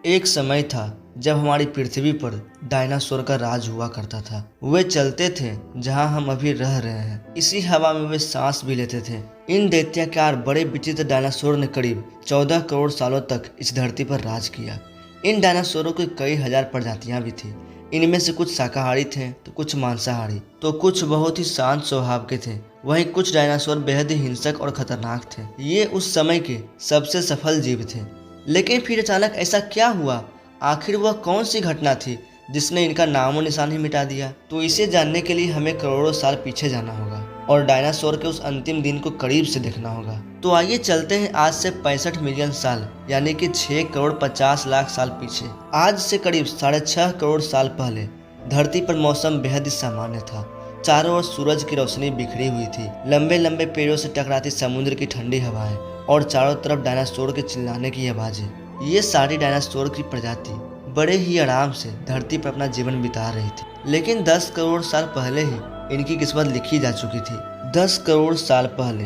एक समय था जब हमारी पृथ्वी पर डायनासोर का राज हुआ करता था। वे चलते थे जहां हम अभी रह रहे हैं। इसी हवा में वे सांस भी लेते थे। इन दैत्याकार बड़े विचित्र डायनासोर ने करीब 14 करोड़ सालों तक इस धरती पर राज किया। इन डायनासोरों की कई हजार प्रजातियां भी थी। इनमें से कुछ शाकाहारी थे तो कुछ मांसाहारी, तो कुछ बहुत ही शांत स्वभाव के थे। वहीं कुछ डायनासोर बेहद ही हिंसक और खतरनाक थे। ये उस समय के सबसे सफल जीव थे। लेकिन फिर अचानक ऐसा क्या हुआ? आखिर वह कौन सी घटना थी जिसने इनका नामो निशान ही मिटा दिया? तो इसे जानने के लिए हमें करोड़ों साल पीछे जाना होगा और डायनासोर के उस अंतिम दिन को करीब से देखना होगा। तो आइए चलते हैं आज से 65 मिलियन साल यानी कि 6 करोड़ 50 लाख साल पीछे। आज से करीब 6.5 करोड़ साल पहले धरती पर मौसम बेहद ही सामान्य था। चारों ओर सूरज की रोशनी बिखरी हुई थी। लंबे लंबे पेड़ों से टकराती समुद्र की ठंडी हवाएं और चारों तरफ डायनासोर के चिल्लाने की आवाजें। ये सारी डायनासोर की प्रजाति बड़े ही आराम से धरती पर अपना जीवन बिता रही थी। लेकिन 10 करोड़ साल पहले ही इनकी किस्मत लिखी जा चुकी थी। 10 करोड़ साल पहले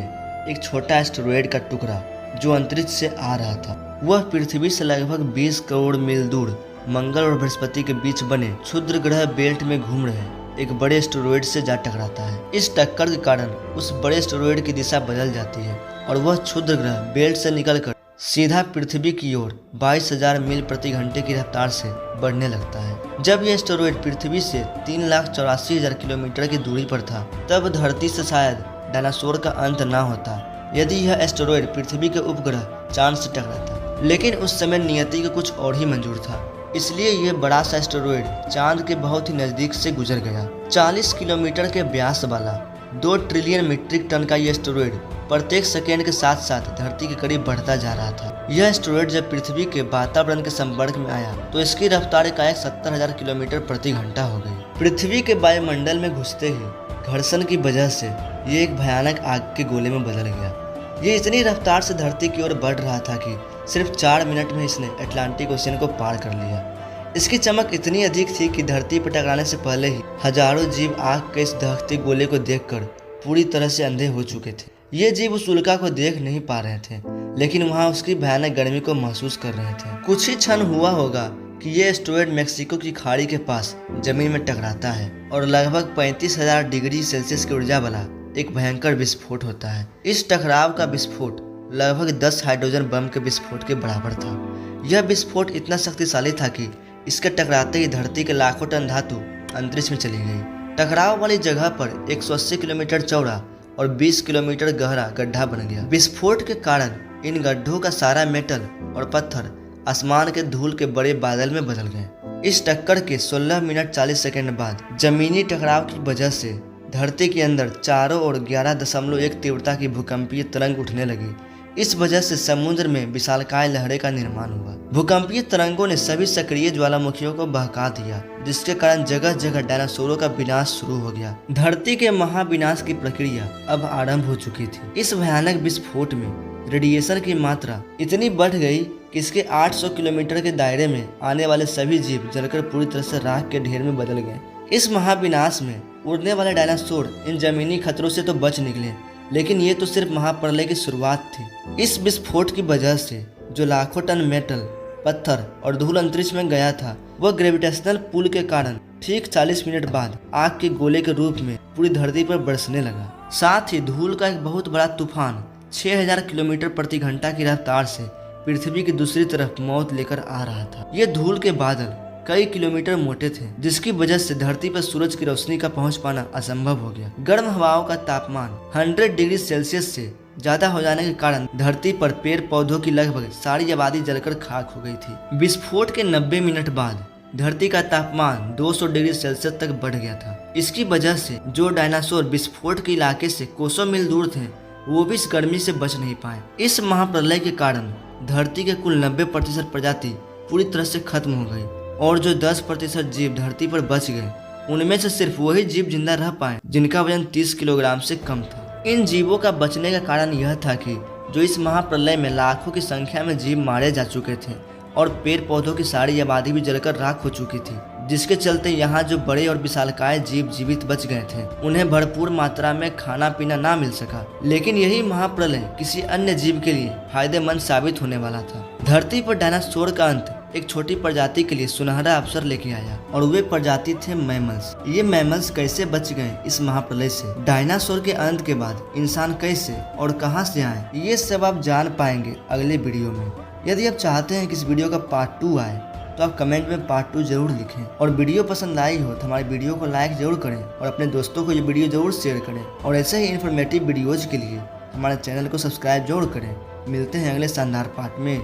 एक छोटा एस्टेरॉयड का टुकड़ा जो अंतरिक्ष से आ रहा था, वह पृथ्वी से लगभग 20 करोड़ मील दूर मंगल और बृहस्पति के बीच बने क्षुद्र ग्रह बेल्ट में घूम रहे एक बड़े एस्टेरॉयड से जा टकराता है। इस टक्कर के कारण उस बड़े एस्टेरॉयड की दिशा बदल जाती है और वह क्षुद्र ग्रह बेल्ट से निकलकर सीधा पृथ्वी की ओर 22,000 मील प्रति घंटे की रफ्तार से बढ़ने लगता है। जब यह एस्टेरॉयड पृथ्वी से 3,84,000 किलोमीटर की दूरी पर था, तब धरती से शायद डायनासोर का अंत ना होता यदि यह एस्टेरॉयड पृथ्वी के उपग्रह चांद से टकराता। लेकिन उस समय नियति का कुछ और ही मंजूर था, इसलिए यह बड़ा सा एस्टेरॉयड चांद के बहुत ही नजदीक से गुजर गया। 40 किलोमीटर के व्यास वाला 2 ट्रिलियन मीट्रिक टन का यह एस्टेरॉयड प्रत्येक सेकेंड के साथ साथ धरती के करीब बढ़ता जा रहा था। यह एस्टेरॉयड जब पृथ्वी के वातावरण के संपर्क में आया तो इसकी रफ्तार एकाएक 70,000 किलोमीटर प्रति घंटा हो गई। पृथ्वी के वायुमंडल में घुसते ही घर्षण की वजह से ये एक भयानक आग के गोले में बदल गया। ये इतनी रफ्तार से धरती की ओर बढ़ रहा था कि सिर्फ 4 मिनट में इसने अटलांटिक ओशियन को पार कर लिया। इसकी चमक इतनी अधिक थी कि धरती पर टकराने से पहले ही हजारों जीव आग के इस दहकते गोले को देखकर पूरी तरह से अंधे हो चुके थे। ये जीव उस उल्का को देख नहीं पा रहे थे, लेकिन वहां उसकी भयानक गर्मी को महसूस कर रहे थे। कुछ ही क्षण हुआ होगा कि ये एस्टेरॉयड मेक्सिको की खाड़ी के पास जमीन में टकराता है और लगभग 35,000 डिग्री सेल्सियस की ऊर्जा वाला एक भयंकर विस्फोट होता है। इस टकराव का विस्फोट लगभग 10 हाइड्रोजन बम के विस्फोट के बराबर था। यह विस्फोट इतना शक्तिशाली था कि इसके टकराते ही धरती के लाखों टन धातु अंतरिक्ष में चली गई। टकराव वाली जगह पर 180 किलोमीटर चौड़ा और 20 किलोमीटर गहरा गड्ढा बन गया। विस्फोट के कारण इन गड्ढों का सारा मेटल और पत्थर आसमान के धूल के बड़े बादल में बदल गए। इस टक्कर के 16 मिनट 40 सेकंड बाद जमीनी टकराव की वजह से धरती के अंदर चारों ओर 11.1 तीव्रता की भूकंपीय तरंग उठने लगी। इस वजह से समुद्र में विशालकाय लहरें का निर्माण हुआ। भूकंपीय तरंगों ने सभी सक्रिय ज्वालामुखियों को बहका दिया, जिसके कारण जगह जगह डायनासोरों का विनाश शुरू हो गया। धरती के महाविनाश की प्रक्रिया अब आरंभ हो चुकी थी। इस भयानक विस्फोट में रेडिएशन की मात्रा इतनी बढ़ गई कि इसके 800 किलोमीटर के दायरे में आने वाले सभी जीव जलकर पूरी तरह से राख के ढेर में बदल गए। इस महाविनाश में उड़ने वाले डायनासोर इन जमीनी खतरों से तो बच निकले, लेकिन ये तो सिर्फ महाप्रलय की शुरुआत थी। इस विस्फोट की वजह से जो लाखों टन मेटल, पत्थर और धूल अंतरिक्ष में गया था, वह ग्रेविटेशनल पुल के कारण ठीक 40 मिनट बाद आग के गोले के रूप में पूरी धरती पर बरसने लगा। साथ ही धूल का एक बहुत बड़ा तूफान 6000 किलोमीटर प्रति घंटा की रफ्तार से पृथ्वी की दूसरी तरफ मौत लेकर आ रहा था। ये धूल के बादल कई किलोमीटर मोटे थे, जिसकी वजह से धरती पर सूरज की रोशनी का पहुंच पाना असंभव हो गया। गर्म हवाओं का तापमान 100 डिग्री सेल्सियस से ज्यादा हो जाने के कारण धरती पर पेड़ पौधों की लगभग सारी आबादी जलकर खाक हो गई थी। विस्फोट के 90 मिनट बाद धरती का तापमान 200 डिग्री सेल्सियस तक बढ़ गया था। इसकी वजह से जो डायनासोर विस्फोट के इलाके से कोसों मील दूर थे, वो भी इस गर्मी से बच नहीं पाए। इस महाप्रलय के कारण धरती के कुल 90% प्रजाति पूरी तरह से खत्म हो गई और जो 10% जीव धरती पर बच गए, उनमें से सिर्फ वही जीव जिंदा रह पाए जिनका वजन 30 किलोग्राम से कम था। इन जीवों का बचने का कारण यह था कि जो इस महाप्रलय में लाखों की संख्या में जीव मारे जा चुके थे और पेड़ पौधों की सारी आबादी भी जलकर राख हो चुकी थी। जिसके चलते यहाँ जो बड़े और विशालकाय जीव जीवित बच गए थे उन्हें भरपूर मात्रा में खाना पीना ना मिल सका। लेकिन यही महाप्रलय किसी अन्य जीव के लिए फायदेमंद साबित होने वाला था। धरती पर डायनासोर का अंत एक छोटी प्रजाति के लिए सुनहरा अवसर लेके आया और वे प्रजाति थे मैमल्स। ये मैमल्स कैसे बच गए इस महाप्रलय से, डायनासोर के अंत के बाद इंसान कैसे और कहां से आए, ये सब आप जान पाएंगे अगले वीडियो में। यदि आप चाहते हैं कि इस वीडियो का पार्ट 2 आए तो आप कमेंट में पार्ट 2 जरूर लिखें। और वीडियो पसंद आई हो तो हमारे वीडियो को लाइक जरूर करें और अपने दोस्तों को ये वीडियो जरूर शेयर करें। और ऐसे ही इन्फॉर्मेटिव वीडियोज के लिए हमारे चैनल को सब्सक्राइब जरूर करें। मिलते हैं अगले शानदार पार्ट में।